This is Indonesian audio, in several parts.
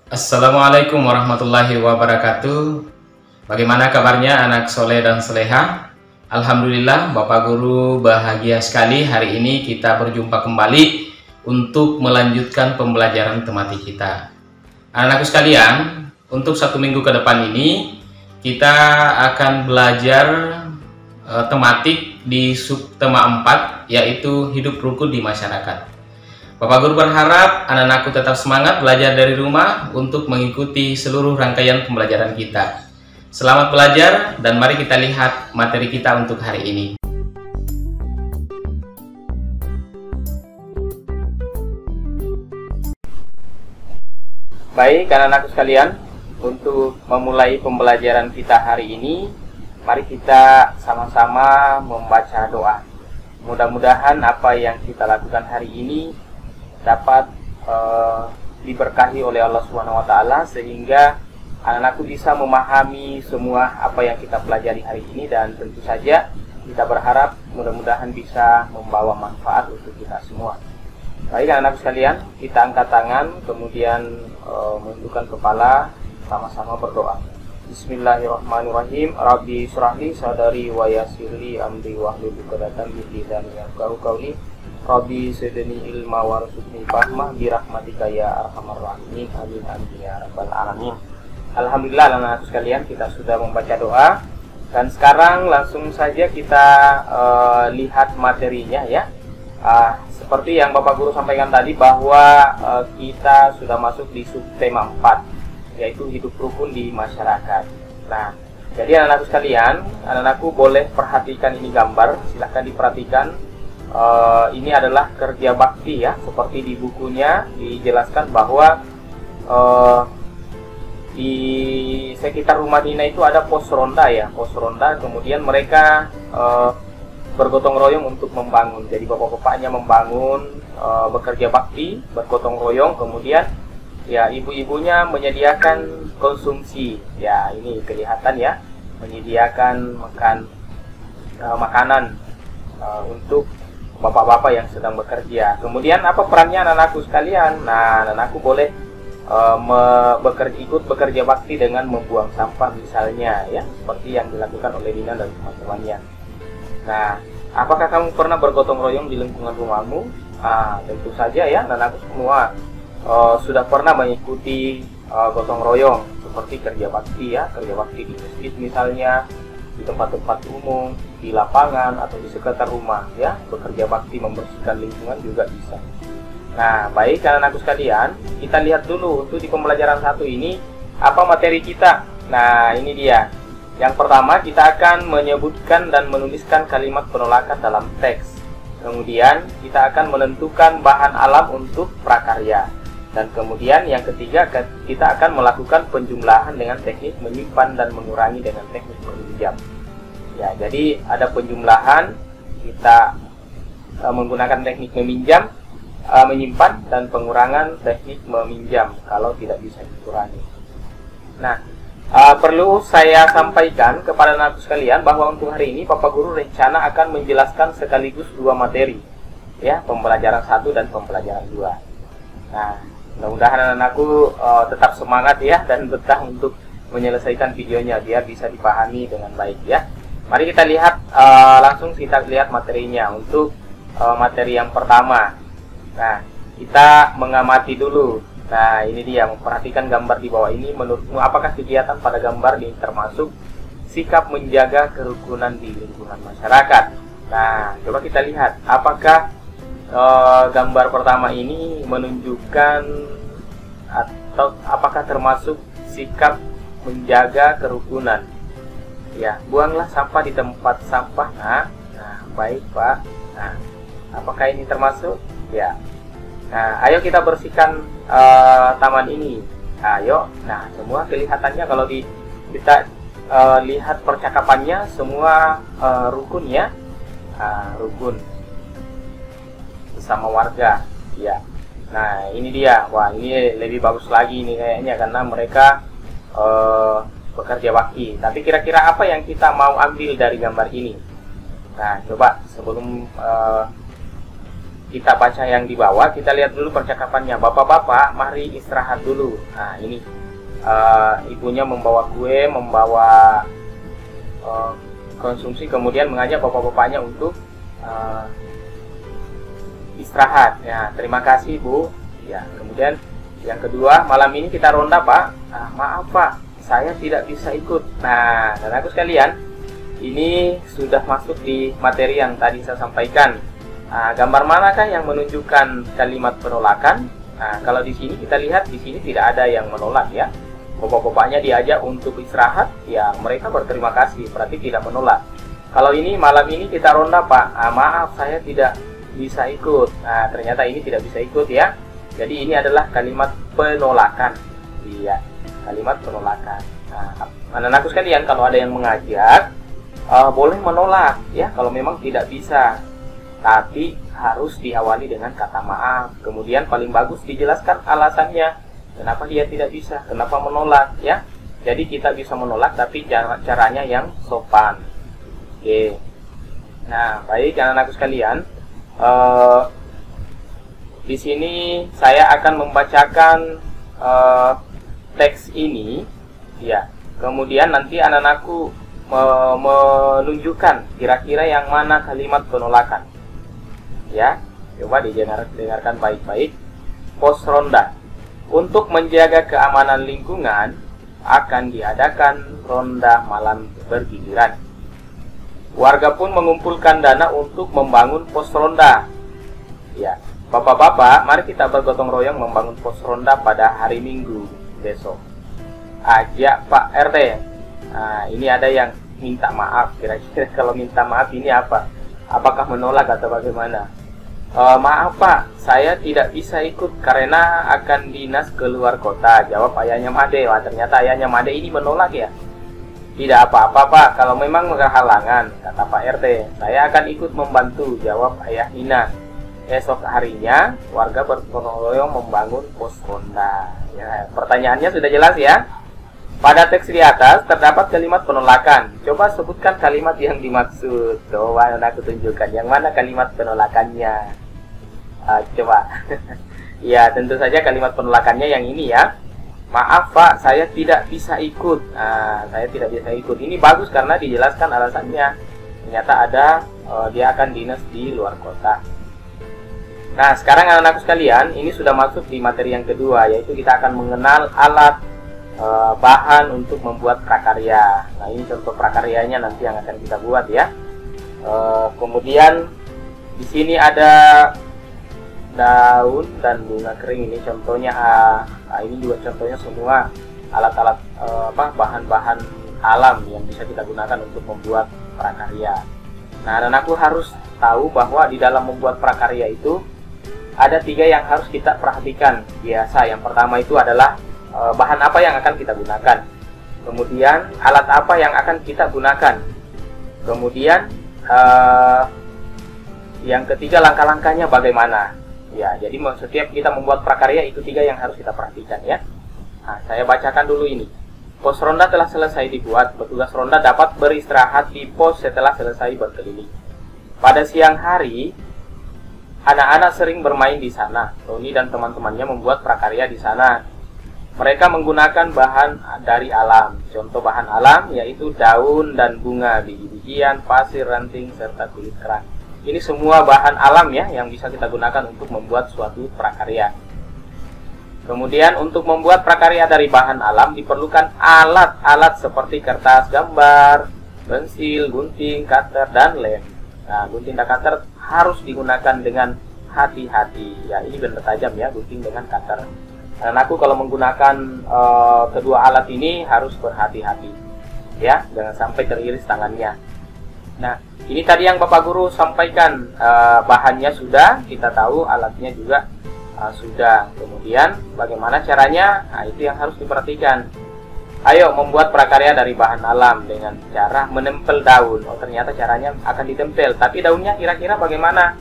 Assalamualaikum warahmatullahi wabarakatuh. Bagaimana kabarnya anak soleh dan soleha? Alhamdulillah Bapak Guru bahagia sekali hari ini kita berjumpa kembali untuk melanjutkan pembelajaran tematik kita. Anak-anakku sekalian, untuk 1 minggu ke depan ini kita akan belajar tematik di subtema 4, yaitu hidup rukun di masyarakat. Bapak Guru berharap anak-anakku tetap semangat belajar dari rumah untuk mengikuti seluruh rangkaian pembelajaran kita. Selamat belajar dan mari kita lihat materi kita untuk hari ini. Baik anak-anakku sekalian, untuk memulai pembelajaran kita hari ini, mari kita sama-sama membaca doa. Mudah-mudahan apa yang kita lakukan hari ini dapat diberkahi oleh Allah Subhanahu wa Ta'ala, sehingga anak-anakku bisa memahami semua apa yang kita pelajari hari ini, dan tentu saja kita berharap mudah-mudahan bisa membawa manfaat untuk kita semua. Baik anak-anakku sekalian, kita angkat tangan, kemudian menundukkan kepala, sama-sama berdoa. Bismillahirrahmanirrahim. Rabbi syrahli sadari wa yassirli amri wahlul 'uqdatam min lisani yafqahu qawli. Rabbi zidni ilma warzuqni fahma birahmatika ya arhamar rahimin. Amin amin ya rabbal alamin. Alhamdulillah anak-anak sekalian, kita sudah membaca doa dan sekarang langsung saja kita lihat materinya ya. Seperti yang Bapak Guru sampaikan tadi bahwa kita sudah masuk di subtema 4, yaitu hidup rukun di masyarakat. Nah, jadi anak-anakku sekalian, anak-anakku boleh perhatikan ini gambar, silahkan diperhatikan. Ini adalah kerja bakti ya, seperti di bukunya dijelaskan bahwa di sekitar rumah Dina itu ada pos ronda ya, pos ronda. Kemudian mereka bergotong royong untuk membangun. Jadi bapak-bapaknya membangun, bekerja bakti, bergotong royong. Kemudian ya ibu-ibunya menyediakan konsumsi. Ya ini kelihatan ya, menyediakan makanan untuk bapak-bapak yang sedang bekerja. Kemudian apa perannya anak-anakku sekalian? Nah, anak-anakku boleh ikut bekerja bakti dengan membuang sampah misalnya ya, seperti yang dilakukan oleh Dina dan teman-temannya. Nah, apakah kamu pernah bergotong royong di lingkungan rumahmu? Tentu saja ya, anak-anakku semua sudah pernah mengikuti gotong royong seperti kerja bakti ya, kerja bakti di masjid misalnya, di tempat-tempat umum, di lapangan atau di sekitar rumah ya, bekerja bakti membersihkan lingkungan juga bisa. Nah, baik anak-anakku sekalian, kita lihat dulu untuk di pembelajaran 1 ini apa materi kita. Nah, ini dia. Yang pertama, kita akan menyebutkan dan menuliskan kalimat penolakan dalam teks. Kemudian, kita akan menentukan bahan alam untuk prakarya. Dan kemudian yang ketiga, kita akan melakukan penjumlahan dengan teknik menyimpan dan mengurangi dengan teknik meminjam. Ya, jadi ada penjumlahan, kita menggunakan teknik menyimpan, dan pengurangan teknik meminjam kalau tidak bisa dikurangi. Nah, perlu saya sampaikan kepada anak sekalian bahwa untuk hari ini Bapak Guru rencana akan menjelaskan sekaligus 2 materi ya, pembelajaran 1 dan pembelajaran 2. Nah, mudah-mudahan anak-anakku tetap semangat ya dan betah untuk menyelesaikan videonya biar bisa dipahami dengan baik ya. Mari kita lihat langsung kita lihat materinya. Untuk materi yang pertama, nah kita mengamati dulu. Nah ini dia, memperhatikan gambar di bawah ini. Menurutmu apakah kegiatan pada gambar ini termasuk sikap menjaga kerukunan di lingkungan masyarakat? Nah coba kita lihat apakah gambar pertama ini menunjukkan atau apakah termasuk sikap menjaga kerukunan. Ya, buanglah sampah di tempat sampah. Nah baik Pak. Nah, apakah ini termasuk? Ya. Nah, ayo kita bersihkan taman ini. Ayo. Nah, semua kelihatannya kalau kita lihat percakapannya semua rukun ya. Rukun bersama warga. Ya. Nah, ini dia. Wah, ini lebih bagus lagi ini kayaknya karena mereka bekerja bakti. Tapi kira-kira apa yang kita mau ambil dari gambar ini? Nah, coba sebelum kita baca yang di bawah, kita lihat dulu percakapannya. Bapak-bapak, mari istirahat dulu. Nah, ini ibunya membawa kue, membawa konsumsi, kemudian mengajak bapak-bapaknya untuk istirahat. Ya, terima kasih Bu. Ya, kemudian yang kedua, malam ini kita ronda Pak. Maaf Pak, saya tidak bisa ikut. Nah, dan aku sekalian, ini sudah masuk di materi yang tadi saya sampaikan. Gambar manakah yang menunjukkan kalimat penolakan? Kalau di sini kita lihat, di sini tidak ada yang menolak ya. Bapak-bapaknya diajak untuk istirahat, ya mereka berterima kasih, berarti tidak menolak. Kalau ini malam ini kita ronda Pak, maaf saya tidak bisa ikut. Ternyata ini tidak bisa ikut ya. Jadi ini adalah kalimat penolakan. Iya, kalimat penolakan. Anak-anakku sekalian, kalau ada yang mengajak, boleh menolak ya kalau memang tidak bisa. Tapi harus diawali dengan kata maaf. Kemudian paling bagus dijelaskan alasannya. Kenapa dia tidak bisa, kenapa menolak ya. Jadi kita bisa menolak tapi caranya yang sopan. Oke. Nah, baik anak-anakku sekalian. Di sini saya akan membacakan teks ini ya. Kemudian nanti anak-anakku menunjukkan kira-kira yang mana kalimat penolakan. Ya, coba dengarkan baik-baik. Pos ronda. Untuk menjaga keamanan lingkungan, akan diadakan ronda malam bergiliran. Warga pun mengumpulkan dana untuk membangun pos ronda. Ya, bapak-bapak, mari kita bergotong royong membangun pos ronda pada hari Minggu besok. Ajak Pak RT. Nah, ini ada yang minta maaf. Kira-kira kalau minta maaf ini apa? Apakah menolak atau bagaimana? Maaf Pak, saya tidak bisa ikut karena akan dinas keluar kota. Jawab ayahnya Made. Wah, ternyata ayahnya Made ini menolak ya. Tidak apa-apa Pak, kalau memang berhalangan, kata Pak RT. Saya akan ikut membantu, jawab ayah Nina. Esok harinya, warga bergotong royong membangun pos ronda. Ya, pertanyaannya sudah jelas ya. Pada teks di atas terdapat kalimat penolakan. Coba sebutkan kalimat yang dimaksud. Coba aku tunjukkan yang mana kalimat penolakannya. Coba. Ya, tentu saja kalimat penolakannya yang ini ya. Maaf Pak, saya tidak bisa ikut. Saya tidak bisa ikut. Ini bagus karena dijelaskan alasannya. Ternyata ada dia akan dinas di luar kota. Nah, sekarang anak-anakku sekalian, ini sudah masuk di materi yang kedua, yaitu kita akan mengenal alat bahan untuk membuat prakarya. Nah, ini contoh prakaryanya nanti yang akan kita buat ya. Kemudian di sini ada daun dan bunga kering. Ini contohnya ini juga contohnya semua alat-alat bahan-bahan alam yang bisa kita gunakan untuk membuat prakarya. Nah, dan aku harus tahu bahwa di dalam membuat prakarya itu ada 3 yang harus kita perhatikan biasa. Yang pertama itu adalah bahan apa yang akan kita gunakan. Kemudian alat apa yang akan kita gunakan. Kemudian yang ketiga langkah-langkahnya bagaimana. Ya, jadi setiap kita membuat prakarya itu 3 yang harus kita perhatikan ya. Nah, saya bacakan dulu ini. Pos ronda telah selesai dibuat. Petugas ronda dapat beristirahat di pos setelah selesai berkeliling. Pada siang hari, anak-anak sering bermain di sana. Roni dan teman-temannya membuat prakarya di sana. Mereka menggunakan bahan dari alam. Contoh bahan alam yaitu daun dan bunga, biji-bijian, pasir, ranting, serta kulit kerang. Ini semua bahan alam ya yang bisa kita gunakan untuk membuat suatu prakarya. Kemudian untuk membuat prakarya dari bahan alam diperlukan alat-alat seperti kertas gambar, pensil, gunting, cutter, dan lem. Nah, gunting dan cutter harus digunakan dengan hati-hati. Ya, ini benar tajam ya, gunting dengan cutter. Dan aku kalau menggunakan kedua alat ini harus berhati-hati. Ya, jangan sampai teriris tangannya. Nah, ini tadi yang Bapak Guru sampaikan, bahannya sudah, kita tahu alatnya juga sudah. Kemudian bagaimana caranya? Nah, itu yang harus diperhatikan. Ayo membuat prakarya dari bahan alam dengan cara menempel daun. Oh, ternyata caranya akan ditempel, tapi daunnya kira-kira bagaimana?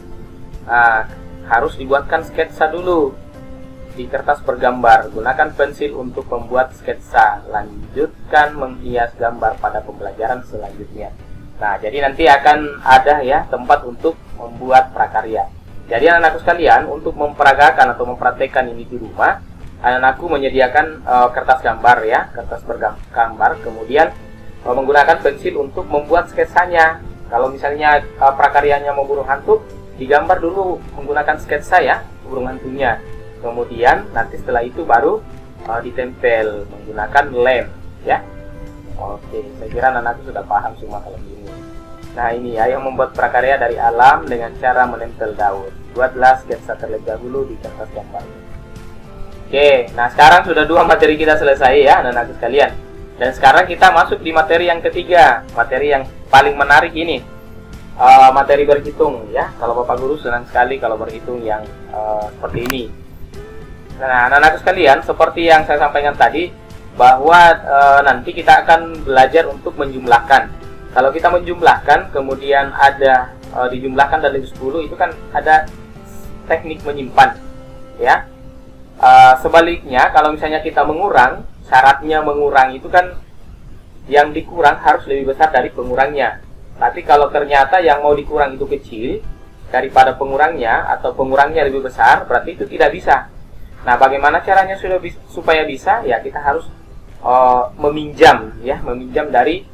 Nah, harus dibuatkan sketsa dulu di kertas bergambar. Gunakan pensil untuk membuat sketsa. Lanjutkan menghias gambar pada pembelajaran selanjutnya. Nah, jadi nanti akan ada ya tempat untuk membuat prakarya. Jadi anak-anakku sekalian, untuk memperagakan atau mempraktekkan ini di rumah, anak-anakku menyediakan kertas gambar ya, kertas bergambar, kemudian menggunakan pensil untuk membuat sketsanya. Kalau misalnya prakaryanya mau burung hantu, digambar dulu menggunakan sketsa ya, burung hantunya. Kemudian nanti setelah itu baru ditempel menggunakan lem ya. Oke, saya kira anak-anakku sudah paham semua kalau ini. Nah ini ya, yang membuat prakarya dari alam dengan cara menempel daun. Buatlah sketsa terlebih dahulu di kertas gambar. Oke, nah sekarang sudah 2 materi kita selesai ya anak-anak sekalian. Dan sekarang kita masuk di materi yang ketiga, materi yang paling menarik ini, materi berhitung ya. Kalau Bapak Guru senang sekali kalau berhitung yang seperti ini. Nah anak-anak sekalian, seperti yang saya sampaikan tadi, bahwa nanti kita akan belajar untuk menjumlahkan. Kalau kita menjumlahkan, kemudian ada dijumlahkan dari 10, itu kan ada teknik menyimpan ya. Sebaliknya, kalau misalnya kita mengurang, syaratnya mengurang itu kan yang dikurang harus lebih besar dari pengurangnya. Tapi kalau ternyata yang mau dikurang itu kecil daripada pengurangnya, atau pengurangnya lebih besar, berarti itu tidak bisa. Nah, bagaimana caranya supaya bisa? Ya, kita harus meminjam ya, meminjam dari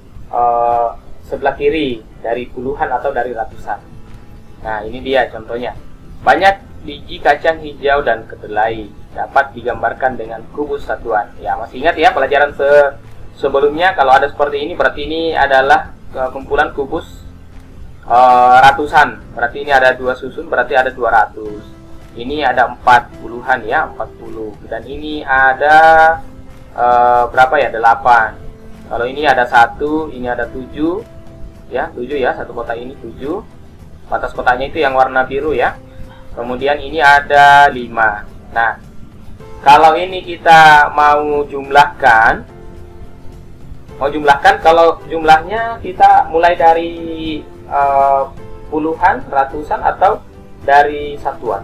sebelah kiri, dari puluhan atau dari ratusan. Nah ini dia contohnya. Banyak biji kacang hijau dan kedelai dapat digambarkan dengan kubus satuan. Ya masih ingat ya pelajaran sebelumnya, kalau ada seperti ini berarti ini adalah kumpulan kubus ratusan. Berarti ini ada 2 susun, berarti ada 200. Ini ada 40-an ya, 40. Dan ini ada berapa ya? 8. Kalau ini ada 1, ini ada 7. Ya, 7 ya, satu kotak ini 7. Batas kotaknya itu yang warna biru ya. Kemudian ini ada 5. Nah, kalau ini kita mau jumlahkan, kalau jumlahnya kita mulai dari puluhan, ratusan, atau dari satuan?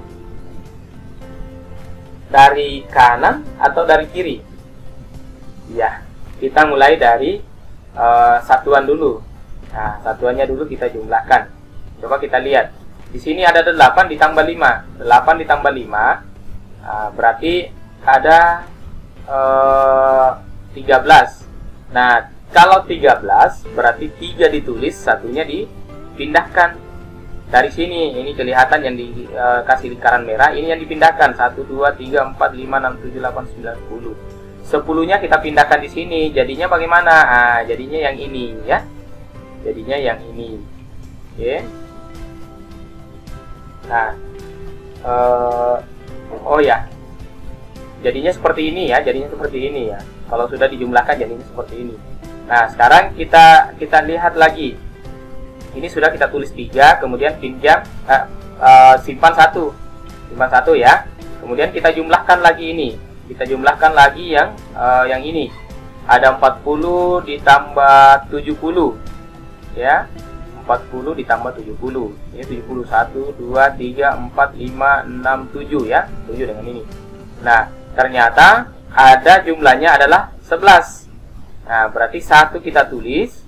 Dari kanan atau dari kiri? Ya, kita mulai dari satuan dulu. Nah, satuannya dulu kita jumlahkan. Coba kita lihat. Di sini ada 8 ditambah 5. 8 ditambah 5 berarti ada 13. Nah, kalau 13 berarti 3 ditulis, satunya dipindahkan. Dari sini, ini kelihatan yang dikasih lingkaran merah, ini yang dipindahkan. 1, 2, 3, 4, 5, 6, 7, 8, 9, 10. 10-nya kita pindahkan di sini. Jadinya bagaimana? Nah, jadinya yang ini ya. Jadinya yang ini. Oke. Nah, oh ya, jadinya seperti ini ya, jadinya seperti ini ya. Kalau sudah dijumlahkan jadinya seperti ini. Nah, sekarang kita lihat lagi. Ini sudah kita tulis 3, kemudian simpan 1. Simpan 1 ya. Kemudian kita jumlahkan lagi ini. Kita jumlahkan lagi yang ini. Ada 40 ditambah 70. Ya. 40 ditambah 70. Ini 70. 1 2 3 4 5 6 7 ya. 7 dengan ini. Nah, ternyata ada jumlahnya adalah 11. Nah, berarti 1 kita tulis,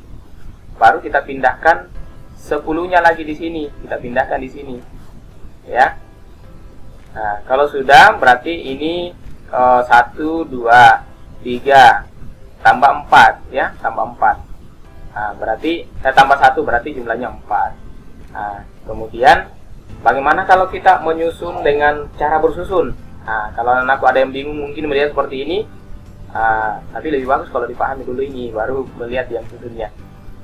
baru kita pindahkan 10-nya lagi di sini, kita pindahkan di sini. Ya. Nah, kalau sudah berarti ini 1 2 3 tambah 4 ya, tambah 4. Nah, berarti tambah 1 berarti jumlahnya 4. Nah, kemudian bagaimana kalau kita menyusun dengan cara bersusun? Nah, kalau anakku ada yang bingung mungkin melihat seperti ini. Tapi lebih bagus kalau dipahami dulu ini, baru melihat yang susunnya.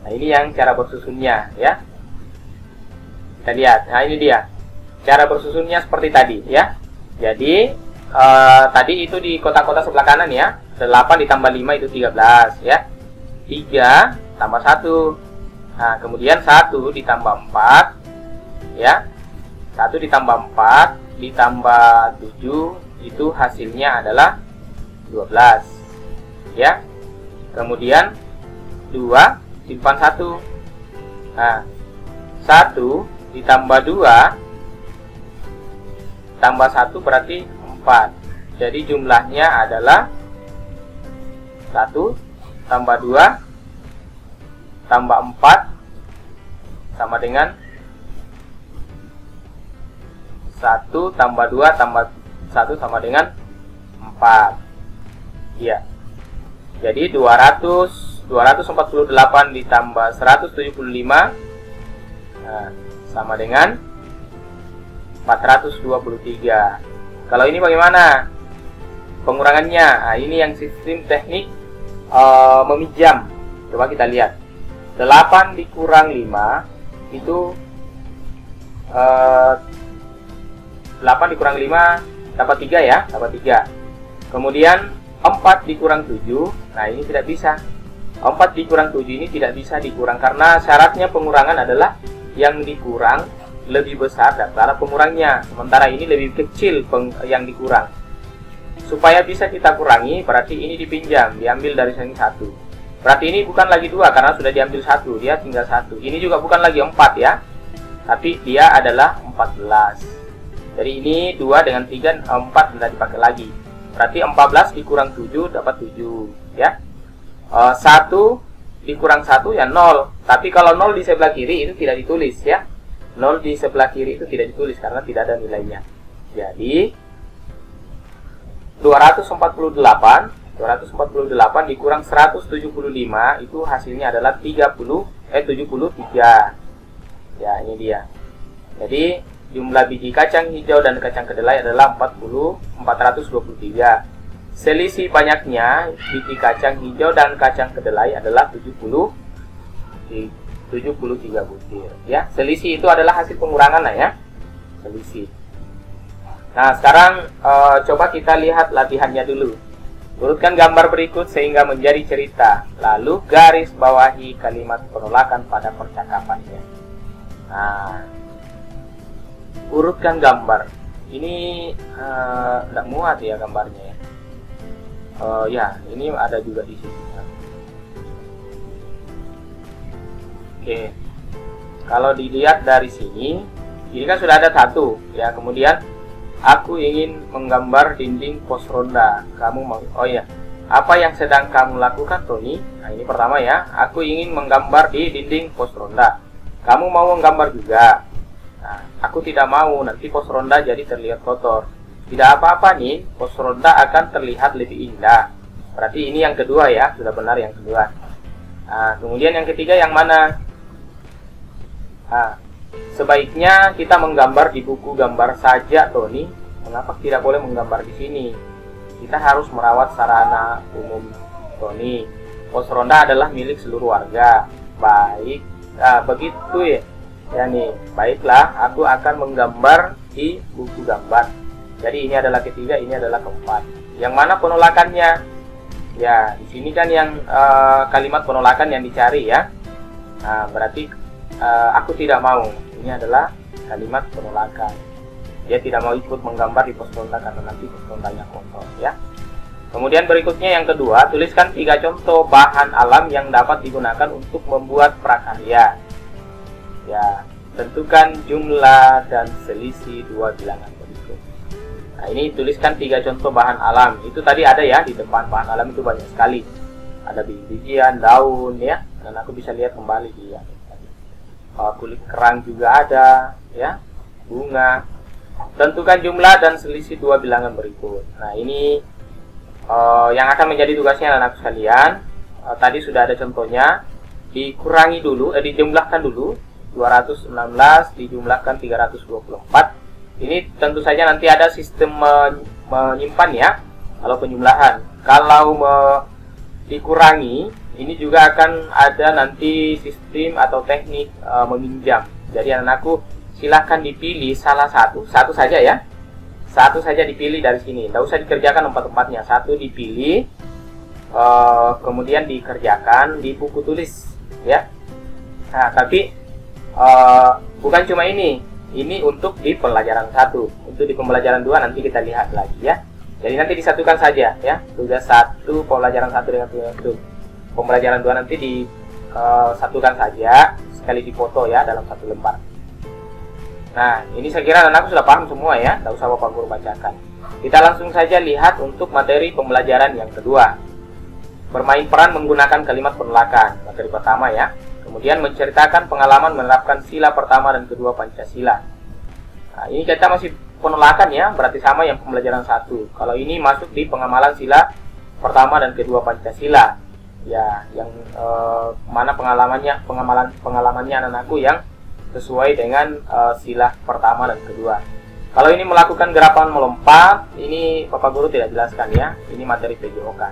Nah, ini yang cara bersusunnya ya. Kita lihat. Nah, ini dia. Cara bersusunnya seperti tadi ya. Jadi tadi itu di kotak-kotak sebelah kanan ya. 8 ditambah 5 itu 13 ya. 3 tambah 1. Nah, kemudian 1 ditambah 4 ya. 1 ditambah 4 ditambah 7 itu hasilnya adalah 12 ya. Kemudian 2 simpan 1. Nah, 1 ditambah 2 tambah 1 berarti 4. Jadi jumlahnya adalah 1 tambah 2 tambah 4 sama dengan 1 tambah 2 tambah 1 sama dengan 4. Iya. Jadi 248 ditambah 175 sama dengan 423. Kalau ini bagaimana pengurangannya? Nah, ini yang sistem teknik meminjam. Coba kita lihat. 8 dikurang 5 itu 8 dikurang 5 dapat 3 ya, dapat 3. Kemudian 4 dikurang 7, nah ini tidak bisa. 4 dikurang 7 ini tidak bisa dikurang karena syaratnya pengurangan adalah yang dikurang lebih besar daripada pengurangnya. Sementara ini lebih kecil yang dikurang. Supaya bisa kita kurangi, berarti ini dipinjam, diambil dari sini 1. Berarti ini bukan lagi 2 karena sudah diambil 1, dia tinggal 1. Ini juga bukan lagi 4 ya, tapi dia adalah 14. Jadi ini 2 dengan 3, 4 tidak dipakai lagi. Berarti 14 dikurang 7 dapat 7 ya. 1 dikurang 1 ya 0. Tapi kalau 0 di sebelah kiri itu tidak ditulis ya. 0 di sebelah kiri itu tidak ditulis karena tidak ada nilainya. Jadi 248 dikurang 175 itu hasilnya adalah 73. Ya, ini dia. Jadi jumlah biji kacang hijau dan kacang kedelai adalah 423. Selisih banyaknya biji kacang hijau dan kacang kedelai adalah 73 butir. Ya, selisih itu adalah hasil pengurangan lah ya. Selisih. Nah, sekarang coba kita lihat latihannya dulu. Urutkan gambar berikut sehingga menjadi cerita. Lalu garis bawahi kalimat penolakan pada percakapannya. Nah, urutkan gambar. Ini tidak muat ya gambarnya ya. Ya, ini ada juga di sini. Oke. Kalau dilihat dari sini, ini kan sudah ada 1 ya. Kemudian aku ingin menggambar dinding pos ronda. Kamu mau? Oh ya. Apa yang sedang kamu lakukan, Tony? Nah, ini pertama ya. Aku ingin menggambar di dinding pos ronda. Kamu mau menggambar juga? Nah, aku tidak mau, nanti pos ronda jadi terlihat kotor. Tidak apa-apa nih, pos ronda akan terlihat lebih indah. Berarti ini yang kedua ya, sudah benar yang kedua. Nah, kemudian yang ketiga yang mana? Nah, sebaiknya kita menggambar di buku gambar saja, Tony. Mengapa tidak boleh menggambar di sini? Kita harus merawat sarana umum, Tony. Pos ronda adalah milik seluruh warga. Baik, begitu ya. Ya nih, baiklah, aku akan menggambar di buku gambar. Jadi ini adalah ketiga, ini adalah keempat. Yang mana penolakannya? Ya, di sini kan yang kalimat penolakan yang dicari ya. Nah, berarti aku tidak mau. Ini adalah kalimat penolakan. Dia tidak mau ikut menggambar di pos ronda karena nanti pos rondanya kotor ya. Kemudian berikutnya yang kedua, tuliskan 3 contoh bahan alam yang dapat digunakan untuk membuat prakarya. Ya, tentukan jumlah dan selisih 2 bilangan berikut. Nah, ini tuliskan 3 contoh bahan alam. Itu tadi ada ya, di depan bahan alam itu banyak sekali. Ada biji-bijian, daun ya. Dan aku bisa lihat kembali dia. Kulit kerang juga ada ya, bunga. Tentukan jumlah dan selisih 2 bilangan berikut. Nah, ini yang akan menjadi tugasnya anak sekalian. Tadi sudah ada contohnya. Dikurangi dulu, dijumlahkan dulu. 216 dijumlahkan 324. Ini tentu saja nanti ada sistem menyimpan ya. Kalau penjumlahan, kalau dikurangi, ini juga akan ada nanti sistem atau teknik meminjam. Jadi anakku silahkan dipilih salah satu saja ya. Satu saja dipilih dari sini. Tidak usah dikerjakan empat-empatnya. Satu dipilih, kemudian dikerjakan di buku tulis ya. Nah, tapi bukan cuma ini untuk di pembelajaran 1. Untuk di pembelajaran 2 nanti kita lihat lagi ya. Jadi nanti disatukan saja ya. Tugas 1 pembelajaran 1 dengan tugas 2 pembelajaran 2 nanti disatukan saja, sekali dipoto ya dalam satu lembar. Nah, ini saya kira anakku sudah paham semua ya, tidak usah Bapak Guru bacakan. Kita langsung saja lihat untuk materi pembelajaran yang kedua. Bermain peran menggunakan kalimat penolakan, materi pertama ya. Kemudian menceritakan pengalaman menerapkan sila pertama dan kedua Pancasila. Nah, ini kita masih penolakan ya, berarti sama yang pembelajaran 1. Kalau ini masuk di pengamalan sila pertama dan kedua Pancasila. Ya, yang mana pengalamannya anak-anakku yang sesuai dengan sila pertama dan kedua. Kalau ini melakukan gerakan melompat, ini Bapak Guru tidak jelaskan ya. Ini materi PJOK.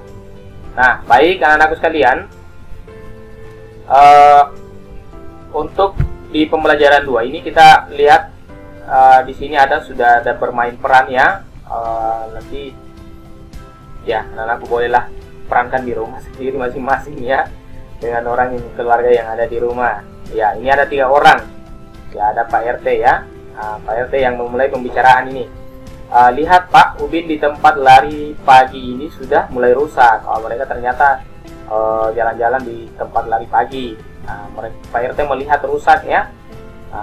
Nah, baik anak-anakku sekalian. Untuk di pembelajaran 2 ini kita lihat di sini sudah ada bermain peran ya. Nanti ya anak-anakku bolehlah perankan di rumah sendiri masing-masing ya, dengan orang keluarga yang ada di rumah. Ya, ini ada 3 orang. Ya, ada Pak RT ya. Pak RT yang memulai pembicaraan ini. Lihat Pak, ubin di tempat lari pagi ini sudah mulai rusak. Mereka ternyata jalan-jalan di tempat lari pagi. Pak RT melihat rusak ya.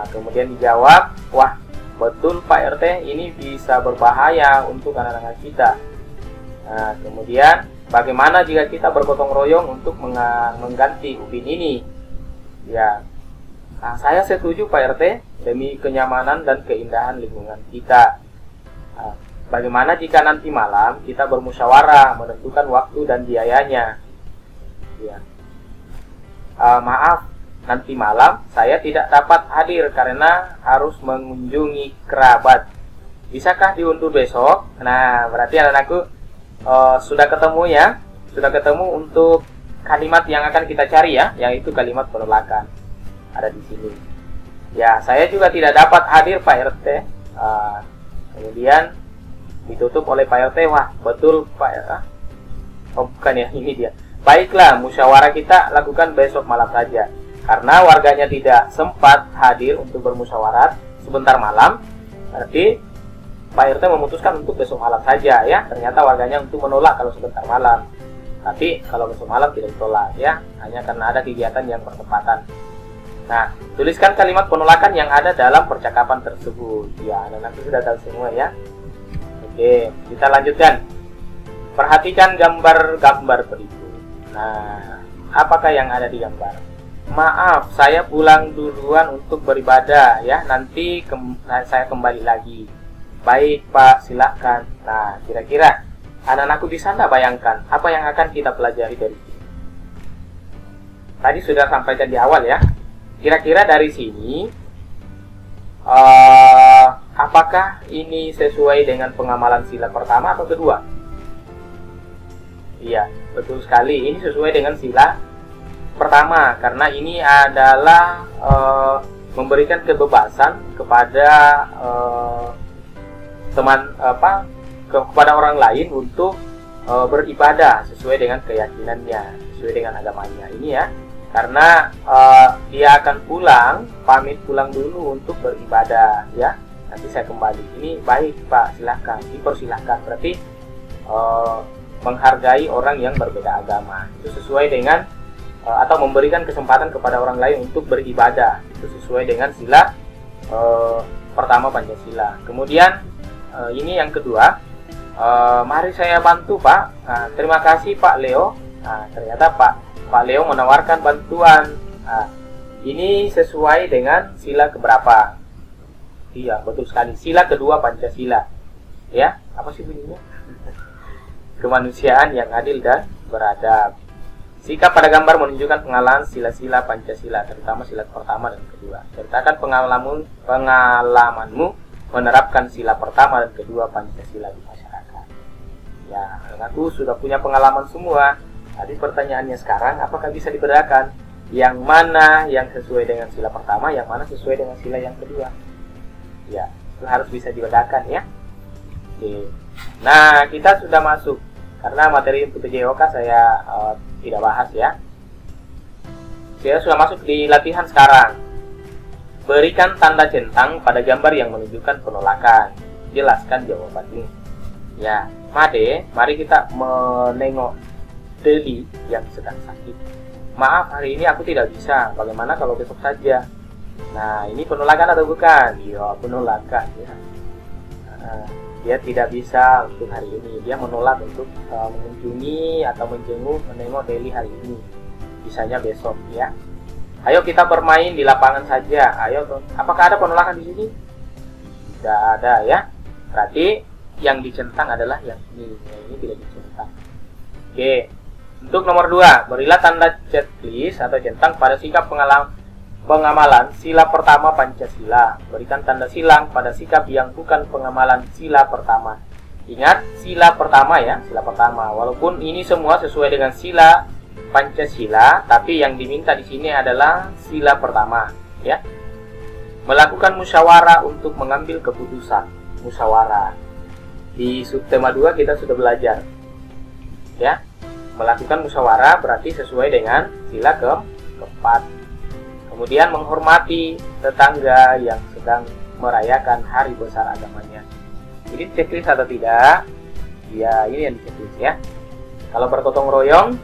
Kemudian dijawab, wah betul Pak RT, ini bisa berbahaya untuk anak-anak kita. Kemudian bagaimana jika kita bergotong royong untuk mengganti ubin ini? Ya, saya setuju Pak RT, demi kenyamanan dan keindahan lingkungan kita. Bagaimana jika nanti malam kita bermusyawarah menentukan waktu dan biayanya? Ya. Maaf, nanti malam saya tidak dapat hadir karena harus mengunjungi kerabat. Bisakah diundur besok? Nah, berarti anak-anakku sudah ketemu ya, sudah ketemu untuk kalimat yang akan kita cari ya, yaitu kalimat penolakan. Ada di sini. Ya, saya juga tidak dapat hadir Pak RT. Kemudian ditutup oleh Pak RT. Wah, betul Pak RT. Oh, bukan ya, ini dia. Baiklah, musyawarah kita lakukan besok malam saja. Karena warganya tidak sempat hadir untuk bermusyawarah sebentar malam, berarti Pak RT memutuskan untuk besok malam saja ya. Ternyata warganya untuk menolak kalau sebentar malam. Tapi kalau besok malam tidak ditolak ya, hanya karena ada kegiatan yang bertepatan. Nah, tuliskan kalimat penolakan yang ada dalam percakapan tersebut. Ya, anak-anak sudah tahu semua ya. Oke, kita lanjutkan. Perhatikan gambar-gambar berikut. Nah, apakah yang ada di gambar? Maaf, saya pulang duluan untuk beribadah ya. Nanti saya kembali lagi. Baik Pak, silakan. Nah, kira-kira anak-anakku bisa Anda bayangkan apa yang akan kita pelajari dari sini? Tadi sudah sampaikan di awal ya. Kira-kira dari sini apakah ini sesuai dengan pengamalan sila pertama atau kedua? Iya, betul sekali. Ini sesuai dengan sila pertama karena ini adalah memberikan kebebasan kepada kepada orang lain untuk beribadah sesuai dengan keyakinannya, sesuai dengan agamanya. Ini ya, karena dia akan pamit pulang dulu untuk beribadah ya. Nanti saya kembali. Ini baik Pak, silahkan, dipersilahkan. Berarti menghargai orang yang berbeda agama. Itu sesuai dengan atau memberikan kesempatan kepada orang lain untuk beribadah. Itu sesuai dengan sila pertama Pancasila. Kemudian ini yang kedua, mari saya bantu Pak. Nah, terima kasih Pak Leo. Nah, ternyata Pak Leo menawarkan bantuan. Nah, ini sesuai dengan sila keberapa? Iya, betul sekali. Sila kedua Pancasila. Ya, apa sih bunyinya? Kemanusiaan yang adil dan beradab. Sikap pada gambar menunjukkan pengalaman sila-sila Pancasila, terutama sila pertama dan kedua. Ceritakan pengalamanmu menerapkan sila pertama dan kedua Pancasila di masyarakat. Ya, aku sudah punya pengalaman semua. Tadi pertanyaannya sekarang, apakah bisa dibedakan yang mana yang sesuai dengan sila pertama, yang mana sesuai dengan sila yang kedua? Ya, itu harus bisa dibedakan ya. Oke. Nah, kita sudah masuk. Karena materi untuk PJOK saya tidak bahas ya. Saya sudah masuk di latihan sekarang. Berikan tanda centang pada gambar yang menunjukkan penolakan. Jelaskan jawabannya. Ya, Made, mari kita menengok Deli yang sedang sakit. Maaf, hari ini aku tidak bisa. Bagaimana kalau besok saja? Nah, ini penolakan atau bukan? Iya, penolakan ya. Dia tidak bisa untuk hari ini. Dia menolak untuk mengunjungi atau menengok Deli hari ini. Bisanya besok ya. Ayo kita bermain di lapangan saja. Ayo, apakah ada penolakan di sini? Tidak ada ya. Berarti yang dicentang adalah yang ini. Yang ini tidak dicentang. Oke. Untuk nomor 2, berilah tanda checklist atau centang pada sikap pengamalan sila pertama Pancasila. Berikan tanda silang pada sikap yang bukan pengamalan sila pertama. Ingat, sila pertama ya, sila pertama. Walaupun ini semua sesuai dengan sila Pancasila, tapi yang diminta di sini adalah sila pertama, ya. Melakukan musyawarah untuk mengambil keputusan. Musyawarah. Di subtema 2 kita sudah belajar. Ya. Melakukan musyawarah berarti sesuai dengan sila keempat. Kemudian menghormati tetangga yang sedang merayakan hari besar agamanya. Ini checklist atau tidak? Ya, ini yang checklist ya. Kalau bergotong royong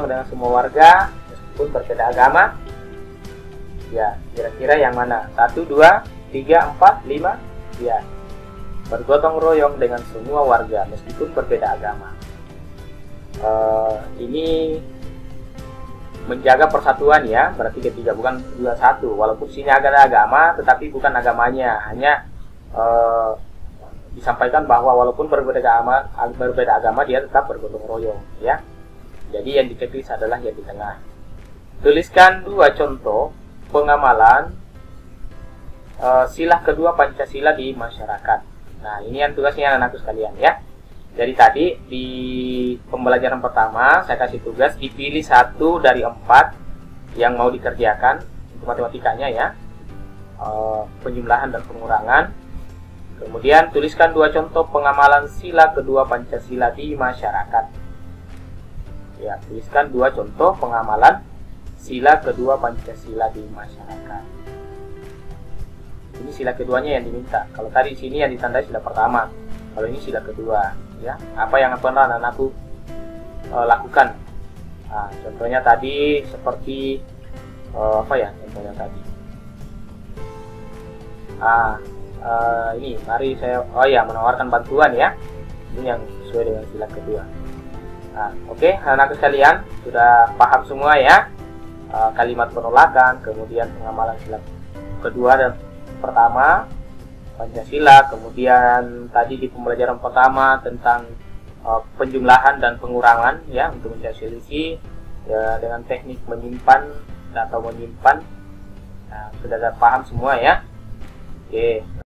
dengan semua warga meskipun berbeda agama. Ya, kira-kira yang mana? 1, 2, 3, 4, 5? Ya. Bergotong royong dengan semua warga meskipun berbeda agama. Ini menjaga persatuan ya, berarti ketiga, bukan 21. Walaupun sini ada agama, tetapi bukan agamanya, hanya disampaikan bahwa walaupun berbeda agama dia tetap bergotong royong ya. Jadi yang di checklist adalah yang di tengah. Tuliskan 2 contoh pengamalan sila kedua Pancasila di masyarakat. Nah, ini yang tugasnya anak-anakku sekalian ya. Jadi tadi di pembelajaran pertama saya kasih tugas dipilih 1 dari 4 yang mau dikerjakan untuk matematikanya ya, penjumlahan dan pengurangan. Kemudian tuliskan 2 contoh pengamalan sila kedua Pancasila di masyarakat. Ya, tuliskan 2 contoh pengamalan sila kedua Pancasila di masyarakat. Ini sila keduanya yang diminta. Kalau tadi sini yang ditandai sila pertama, kalau ini sila kedua. Ya, apa yang pernah anak-anakku lakukan? Nah, contohnya tadi seperti apa ya? Contohnya tadi. Ini mari saya menawarkan bantuan ya. Ini yang sesuai dengan sila kedua. Nah, oke, anak-anak sekalian sudah paham semua ya. Kalimat penolakan, kemudian pengamalan sila kedua dan pertama Pancasila, kemudian tadi di pembelajaran pertama tentang penjumlahan dan pengurangan ya untuk mencari selisih ya, dengan teknik menyimpan atau menyimpan. Nah, sudah paham semua ya. Oke.